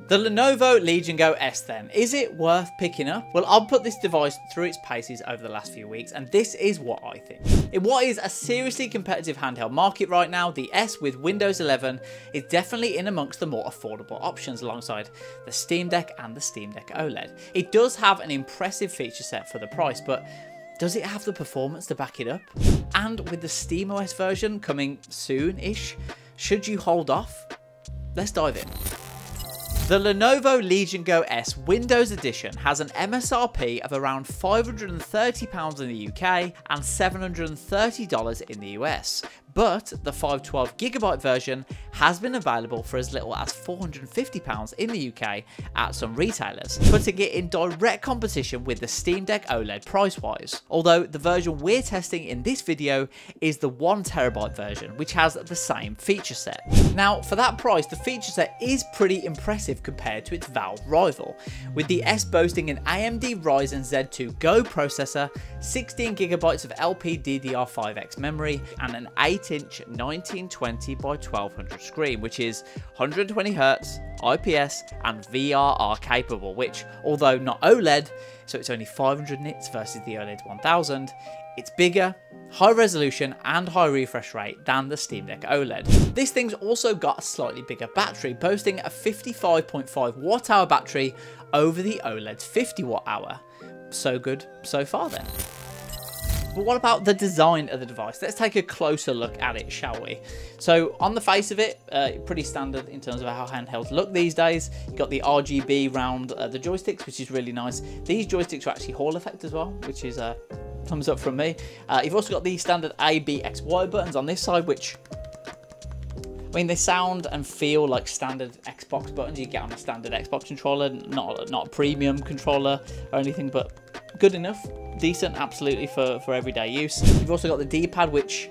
The Lenovo Legion Go S then, is it worth picking up? Well, I've put this device through its paces over the last few weeks, and this is what I think. In what is a seriously competitive handheld market right now, the S with Windows 11 is definitely in amongst the more affordable options alongside the Steam Deck and the Steam Deck OLED. It does have an impressive feature set for the price, but does it have the performance to back it up? And with the SteamOS version coming soon-ish, should you hold off? Let's dive in. The Lenovo Legion Go S Windows Edition has an MSRP of around £530 in the UK and $730 in the US, but the 512GB version has been available for as little as £450 in the UK at some retailers, putting it in direct competition with the Steam Deck OLED price-wise, although the version we're testing in this video is the 1TB version, which has the same feature set. Now, for that price, the feature set is pretty impressive compared to its Valve rival, with the S boasting an AMD Ryzen Z2 Go processor, 16GB of LPDDR5X memory, and an 8-inch 1920 by 1200 screen, which is 120Hz, IPS, and VRR capable, which, although not OLED, so it's only 500 nits versus the OLED 1000, it's bigger, high resolution and high refresh rate than the Steam Deck OLED. This thing's also got a slightly bigger battery, boasting a 55.5 watt-hour battery over the OLED's 50 watt-hour. So good so far then. But what about the design of the device? Let's take a closer look at it, shall we? So on the face of it, pretty standard in terms of how handhelds look these days. You've got the RGB round the joysticks, which is really nice. These joysticks are actually Hall effect as well, which is thumbs up from me. You've also got the standard A, B, X, Y buttons on this side, which, I mean, they sound and feel like standard Xbox buttons you get on a standard Xbox controller, not a premium controller or anything, but good enough, decent, absolutely for everyday use. You've also got the D-pad, which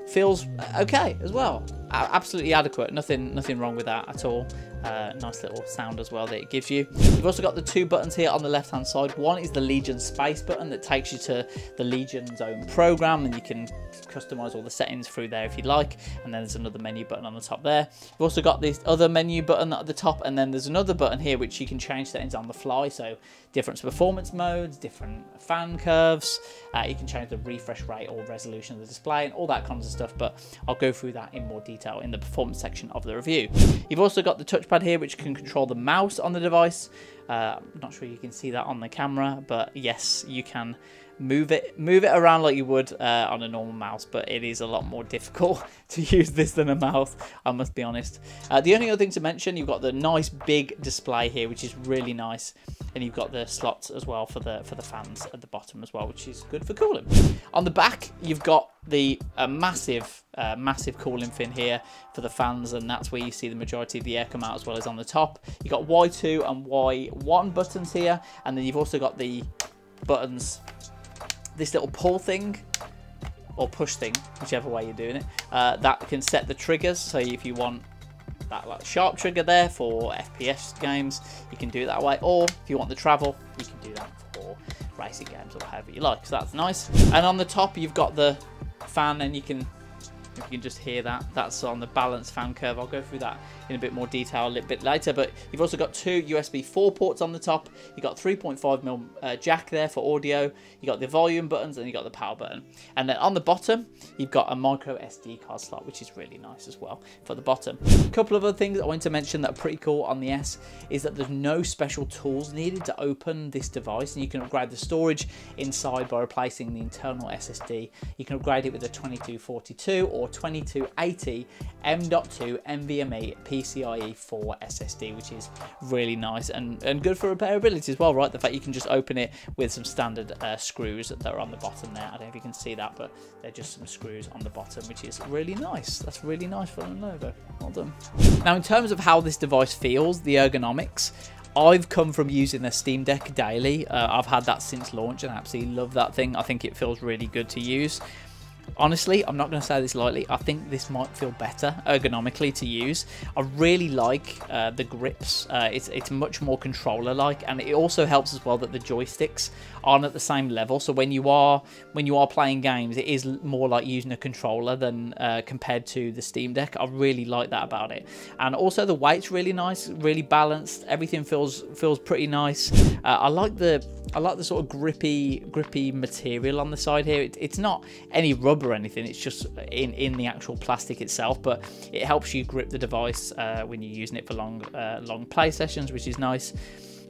feels okay as well, absolutely adequate, nothing wrong with that at all. Nice little sound as well that it gives you. You've also got the two buttons here on the left hand side. One is the Legion Space button that takes you to the Legion's own program, and you can customize all the settings through there if you like. And then there's another menu button on the top there. You've also got this other menu button at the top, and then there's another button here which you can change settings on the fly, so different performance modes, different fan curves, you can change the refresh rate or resolution of the display and all that kinds of stuff, but I'll go through that in more detail in the performance section of the review. You've also got the touchpad here which can control the mouse on the device. I'm not sure you can see that on the camera, but yes, you can move it around like you would on a normal mouse, but it is a lot more difficult to use this than a mouse, I must be honest. The only other thing to mention, you've got the nice big display here, which is really nice, and you've got the slots as well for the fans at the bottom as well, which is good for cooling. On the back, you've got the massive cooling fin here for the fans, and that's where you see the majority of the air come out, as well as on the top. You've got Y2 and Y1 buttons here, and then you've also got the buttons, this little pull thing or push thing, whichever way you're doing it, that can set the triggers. So if you want that like sharp trigger there for FPS games, you can do it that way, or if you want the travel, you can do that for racing games or whatever you like, so that's nice. And on the top you've got the fan, and you can just hear that's on the balanced fan curve. I'll go through that in a bit more detail a little bit later, but you've also got two USB 4 ports on the top. You've got 3.5mm jack there for audio, you got the volume buttons, and you got the power button. And then on the bottom you've got a micro SD card slot, which is really nice as well for the bottom. A couple of other things I want to mention that are pretty cool on the S is that there's no special tools needed to open this device, and you can upgrade the storage inside by replacing the internal SSD. You can upgrade it with a 2242 or 2280 M.2 NVMe PCIe 4 SSD, which is really nice and good for repairability as well, right? The fact you can just open it with some standard screws that are on the bottom there. I don't know if you can see that, but they're just some screws on the bottom, which is really nice. That's really nice for Lenovo. Well done. Now, in terms of how this device feels, the ergonomics, I've come from using the Steam Deck daily. I've had that since launch and I absolutely love that thing. I think it feels really good to use. honestly, I'm not going to say this lightly, I think this might feel better ergonomically to use. I really like the grips. It's much more controller-like, and it also helps as well that the joysticks aren't at the same level. So when you are playing games, it is more like using a controller than compared to the Steam Deck. I really like that about it. And also the weight's really nice, really balanced. Everything feels pretty nice. I like the sort of grippy material on the side here. It's not any rubber or anything, it's just in the actual plastic itself, but it helps you grip the device when you're using it for long play sessions, which is nice.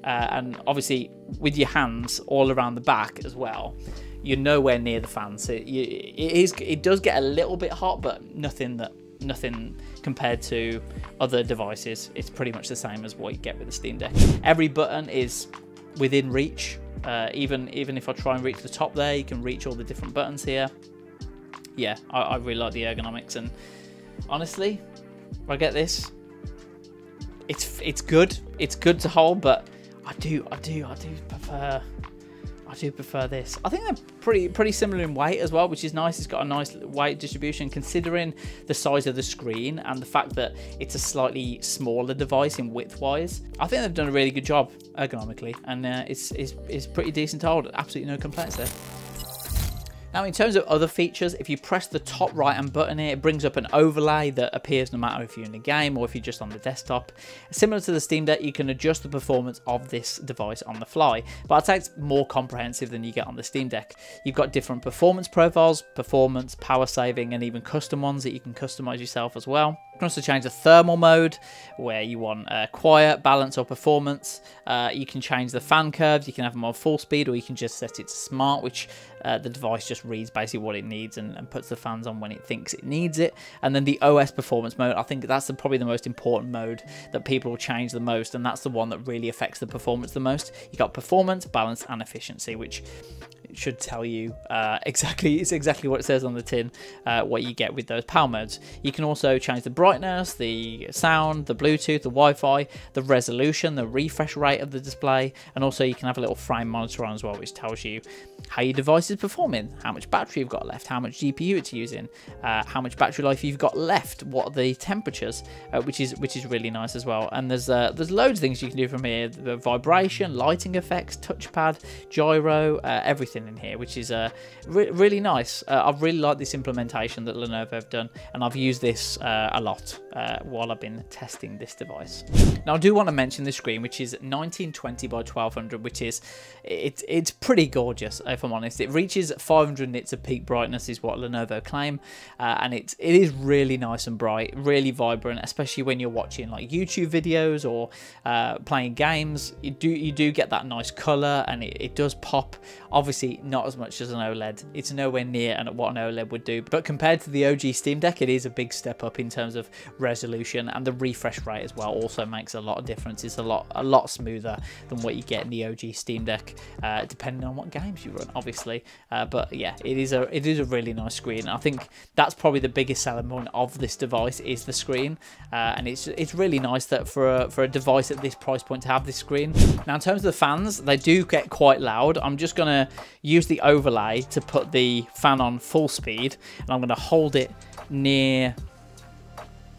And obviously with your hands all around the back as well, you're nowhere near the fan, so it does get a little bit hot, but nothing compared to other devices. It's pretty much the same as what you get with the Steam Deck. Every button is within reach. Even if I try and reach the top there, you can reach all the different buttons here. Yeah, I really like the ergonomics, and honestly, if I get this, it's good. It's good to hold, but I do prefer this. I think they're pretty similar in weight as well, which is nice. It's got a nice weight distribution considering the size of the screen and the fact that it's a slightly smaller device in width-wise. I think they've done a really good job ergonomically, and it's pretty decent to hold. Absolutely no complaints there. Now, in terms of other features, if you press the top right-hand button here, it brings up an overlay that appears no matter if you're in a game or if you're just on the desktop. Similar to the Steam Deck, you can adjust the performance of this device on the fly, but I'd say it's more comprehensive than you get on the Steam Deck. You've got different performance profiles, performance, power saving, and even custom ones that you can customize yourself as well. You can also change the thermal mode, where you want quiet, balance, or performance. You can change the fan curves. You can have them on full speed, or you can just set it to smart, which the device just reads basically what it needs and puts the fans on when it thinks it needs it. And then the OS performance mode, I think that's probably the most important mode that people will change the most, and that's the one that really affects the performance the most. You got performance, balance, and efficiency, which should tell you exactly what it says on the tin, what you get with those power modes. You can also change the brightness, the sound, the Bluetooth, the Wi-Fi, the resolution, the refresh rate of the display, and also you can have a little frame monitor on as well, which tells you how your device is performing, how much battery you've got left, how much GPU it's using, how much battery life you've got left, what are the temperatures, which is really nice as well. And there's loads of things you can do from here: the vibration, lighting effects, touchpad, gyro, everything in here, which is really nice. I've really liked this implementation that Lenovo have done, and I've used this a lot while I've been testing this device. Now, I do want to mention the screen, which is 1920 by 1200, which is it's pretty gorgeous, if I'm honest. It reaches 500 nits of peak brightness, is what Lenovo claim, and it is really nice and bright, really vibrant, especially when you're watching like YouTube videos or playing games. You do get that nice color, and it does pop. Obviously not as much as an OLED. It's nowhere near what an OLED would do, but compared to the OG Steam Deck, it is a big step up in terms of resolution, and the refresh rate as well also makes a lot of difference. It's a lot smoother than what you get in the OG Steam Deck, depending on what games you run, obviously. But yeah, it is a really nice screen. I think that's probably the biggest selling point of this device is the screen, and it's really nice that for a device at this price point to have this screen. Now, in terms of the fans, they do get quite loud. I'm just gonna use the overlay to put the fan on full speed, and I'm going to hold it near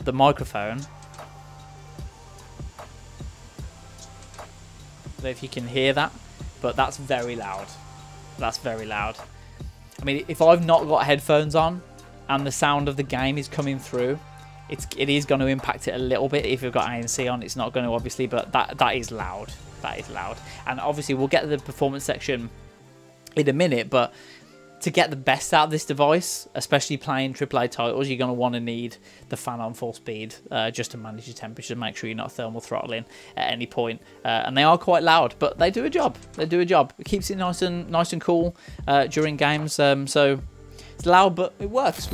the microphone. I don't know if you can hear that, but that's very loud. That's very loud. I mean, if I've not got headphones on and the sound of the game is coming through, it is going to impact it a little bit. If you've got ANC on, it's not going to, obviously, but that is loud. That is loud. And obviously we'll get to the performance section in a minute, but to get the best out of this device, especially playing AAA titles, you're going to want to need the fan on full speed, just to manage your temperature, make sure you're not thermal throttling at any point. And they are quite loud, but they do a job. They do a job. It keeps it nice and cool during games. So it's loud, but it works.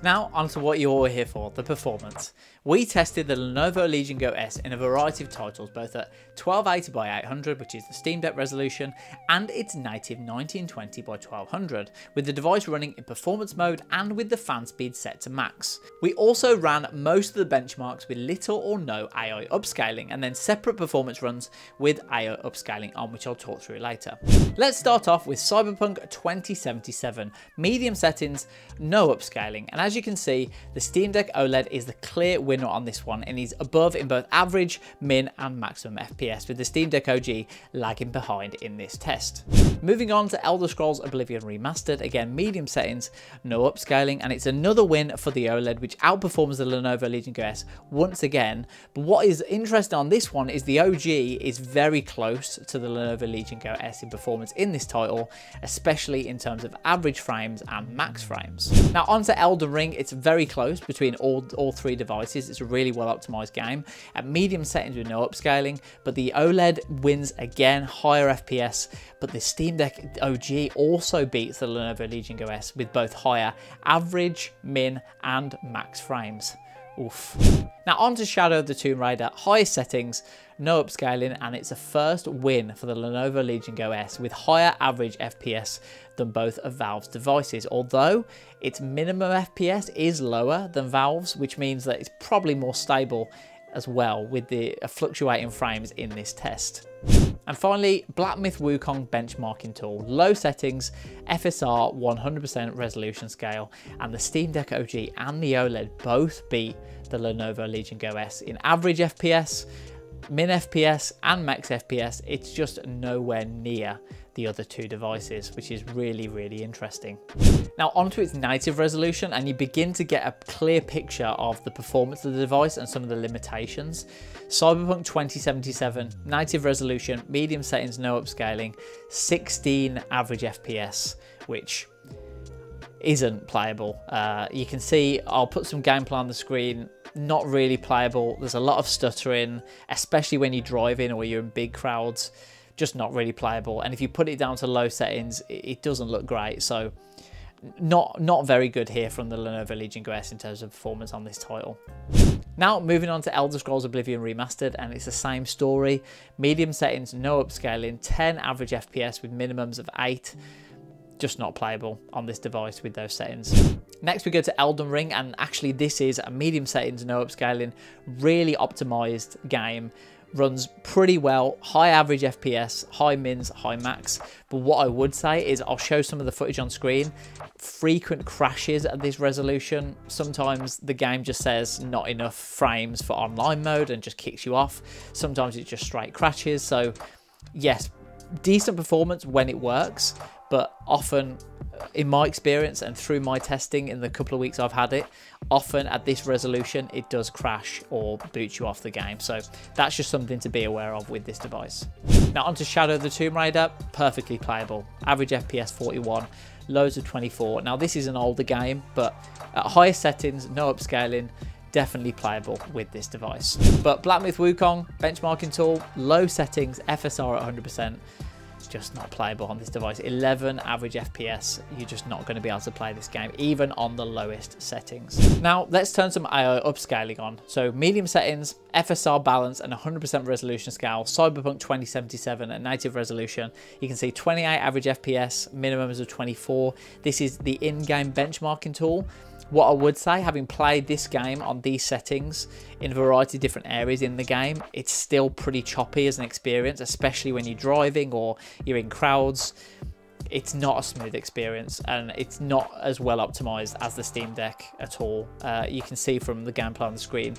Now, onto what you're all here for, the performance. We tested the Lenovo Legion Go S in a variety of titles, both at 1280 by 800, which is the Steam Deck resolution, and its native 1920 by 1200, with the device running in performance mode and with the fan speed set to max. We also ran most of the benchmarks with little or no AI upscaling, and then separate performance runs with AI upscaling on, which I'll talk through later. Let's start off with Cyberpunk 2077, medium settings, no upscaling, and as you can see, the Steam Deck OLED is the clear winner on this one and is above in both average, min and maximum FPS, with the Steam Deck OG lagging behind in this test. Moving on to Elder Scrolls Oblivion Remastered, again medium settings, no upscaling, and it's another win for the OLED, which outperforms the Lenovo Legion Go S once again. But what is interesting on this one is the OG is very close to the Lenovo Legion Go S in performance in this title, especially in terms of average frames and max frames. Now onto Elden Ring, it's very close between all three devices. It's a really well optimized game at medium settings with no upscaling, but the OLED wins again, higher FPS, but the Steam Deck OG also beats the Lenovo Legion Go S with both higher average, min and max frames. Oof. Now on to Shadow of the Tomb Raider, highest settings, no upscaling, and it's a first win for the Lenovo Legion Go S with higher average FPS than both of Valve's devices, although its minimum FPS is lower than Valve's, which means that it's probably more stable as well with the fluctuating frames in this test. And finally, Black Myth Wukong benchmarking tool, low settings, FSR 100% resolution scale, and the Steam Deck OG and the OLED both beat the Lenovo Legion Go S in average FPS, min FPS and max FPS. It's just nowhere near the other two devices, which is really interesting. Now onto its native resolution, and you begin to get a clear picture of the performance of the device and some of the limitations. Cyberpunk 2077, native resolution, medium settings, no upscaling, 16 average FPS, which isn't playable. You can see, I'll put some gameplay on the screen, not really playable. There's a lot of stuttering, especially when you're driving or you're in big crowds. Just not really playable, and if you put it down to low settings, it doesn't look great. So not very good here from the Lenovo Legion Go S in terms of performance on this title. Now moving on to Elder Scrolls Oblivion Remastered, and it's the same story, medium settings, no upscaling, 10 average FPS with minimums of 8. Just not playable on this device with those settings. Next we go to Elden Ring, and actually this is a medium settings, no upscaling, really optimized game. Runs pretty well, high average FPS, high mins, high max. But what I would say is, I'll show some of the footage on screen, frequent crashes at this resolution. Sometimes the game just says not enough frames for online mode and just kicks you off. Sometimes it just straight crashes. So yes, decent performance when it works, but often in my experience and through my testing in the couple of weeks I've had it, often at this resolution it does crash or boot you off the game. So that's just something to be aware of with this device. Now onto Shadow of the Tomb Raider, perfectly playable, average FPS 41, lows of 24. Now this is an older game, but at highest settings, no upscaling, definitely playable with this device. But Black Myth Wukong benchmarking tool, low settings, FSR at 100%. Just not playable on this device. 11 average FPS, you're just not going to be able to play this game even on the lowest settings. Now let's turn some AI upscaling on. So medium settings, FSR balance and 100% resolution scale, Cyberpunk 2077 at native resolution. You can see 28 average FPS, minimums of 24. This is the in-game benchmarking tool. What I would say, having played this game on these settings in a variety of different areas in the game, it's still pretty choppy as an experience, especially when you're driving or you're in crowds. It's not a smooth experience, and it's not as well optimized as the Steam Deck at all. You can see from the gameplay on the screen,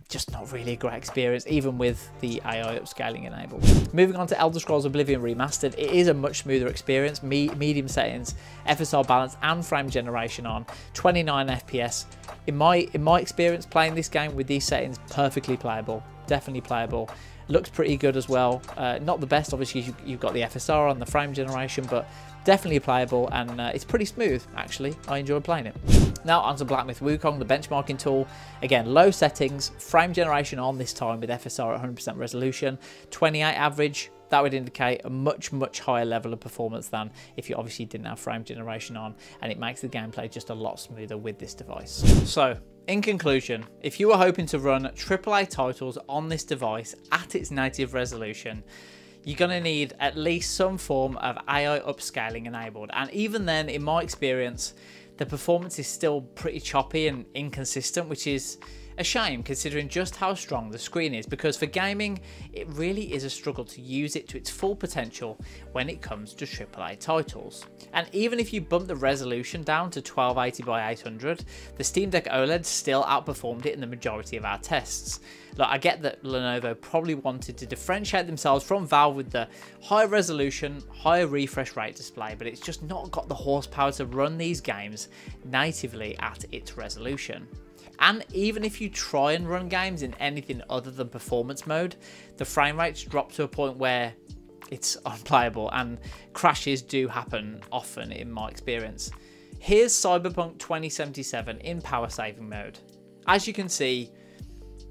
just not really a great experience, even with the AI upscaling enabled. Moving on to Elder Scrolls Oblivion Remastered, it is a much smoother experience, medium settings, FSR balance and frame generation on, 29 FPS. In my experience playing this game with these settings, perfectly playable, definitely playable. Looks pretty good as well. Not the best, obviously you've got the FSR on the frame generation, but definitely playable, and it's pretty smooth actually. I enjoy playing it. Now onto Black Myth Wukong, the benchmarking tool. Again, low settings, frame generation on this time with FSR at 100% resolution, 28 average. That would indicate a much higher level of performance than if you obviously didn't have frame generation on, and it makes the gameplay just a lot smoother with this device. So In conclusion, if you are hoping to run AAA titles on this device at its native resolution, you're going to need at least some form of AI upscaling enabled, and even then, in my experience, the performance is still pretty choppy and inconsistent, which is a shame considering just how strong the screen is, because for gaming it really is a struggle to use it to its full potential when it comes to AAA titles. And even if you bump the resolution down to 1280 by 800, the Steam Deck OLED still outperformed it in the majority of our tests. Look, I get that Lenovo probably wanted to differentiate themselves from Valve with the higher resolution, higher refresh rate display, but it's just not got the horsepower to run these games natively at its resolution. And even if you try and run games in anything other than performance mode, the frame rates drop to a point where it's unplayable, and crashes do happen often in my experience. Here's Cyberpunk 2077 in power saving mode. As you can see,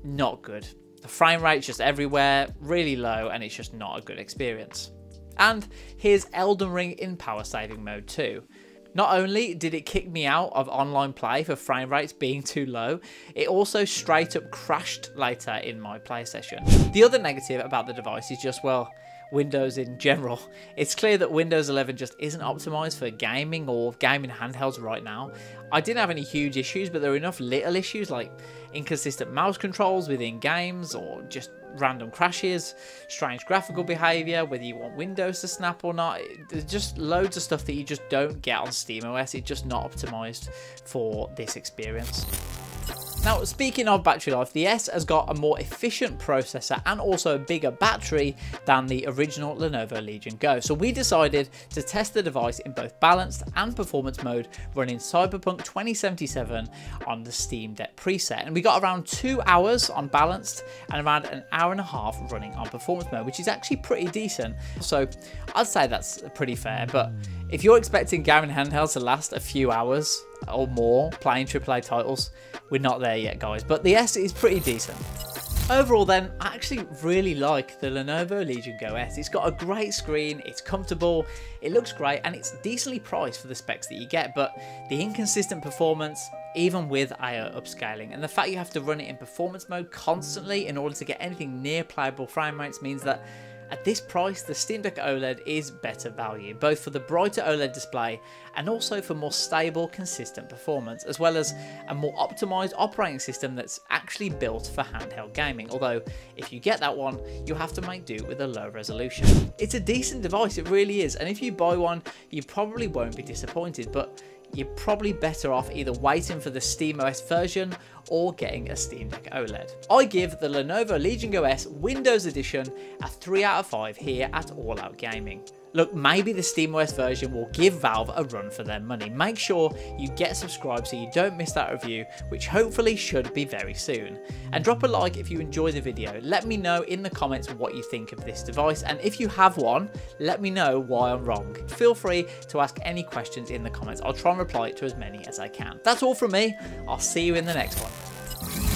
not good. The frame rate's just everywhere, really low, and it's just not a good experience. And here's Elden Ring in power saving mode too. Not only did it kick me out of online play for frame rates being too low, it also straight up crashed later in my play session. The other negative about the device is just, well, Windows in general. It's clear that Windows 11 just isn't optimized for gaming or gaming handhelds right now. I didn't have any huge issues, but there were enough little issues like inconsistent mouse controls within games, or just random crashes, strange graphical behavior, whether you want Windows to snap or not. There's just loads of stuff that you just don't get on SteamOS. It's just not optimized for this experience. Now, speaking of battery life, the S has got a more efficient processor and also a bigger battery than the original Lenovo Legion Go. So we decided to test the device in both balanced and performance mode, running Cyberpunk 2077 on the Steam Deck preset. And we got around 2 hours on balanced and around an hour and a half running on performance mode, which is actually pretty decent. So I'd say that's pretty fair, but if you're expecting gaming handhelds to last a few hours or more playing AAA titles, we're not there yet, guys, but the S is pretty decent. Overall then, I actually really like the Lenovo Legion Go S. It's got a great screen, it's comfortable, it looks great, and it's decently priced for the specs that you get, but the inconsistent performance, even with AI upscaling, and the fact you have to run it in performance mode constantly in order to get anything near playable frame rates means that at this price, the Steam Deck OLED is better value, both for the brighter OLED display and also for more stable, consistent performance, as well as a more optimized operating system that's actually built for handheld gaming. Although, if you get that one, you'll have to make do with a low resolution. It's a decent device, it really is, and if you buy one, you probably won't be disappointed, but you're probably better off either waiting for the SteamOS version or getting a Steam Deck OLED. I give the Lenovo Legion Go S Windows Edition a 3 out of 5 here at All Out Gaming. Look, maybe the SteamOS version will give Valve a run for their money. Make sure you get subscribed so you don't miss that review, which hopefully should be very soon. And drop a like if you enjoyed the video. Let me know in the comments what you think of this device, and if you have one, let me know why I'm wrong. Feel free to ask any questions in the comments. I'll try and reply to as many as I can. That's all from me. I'll see you in the next one.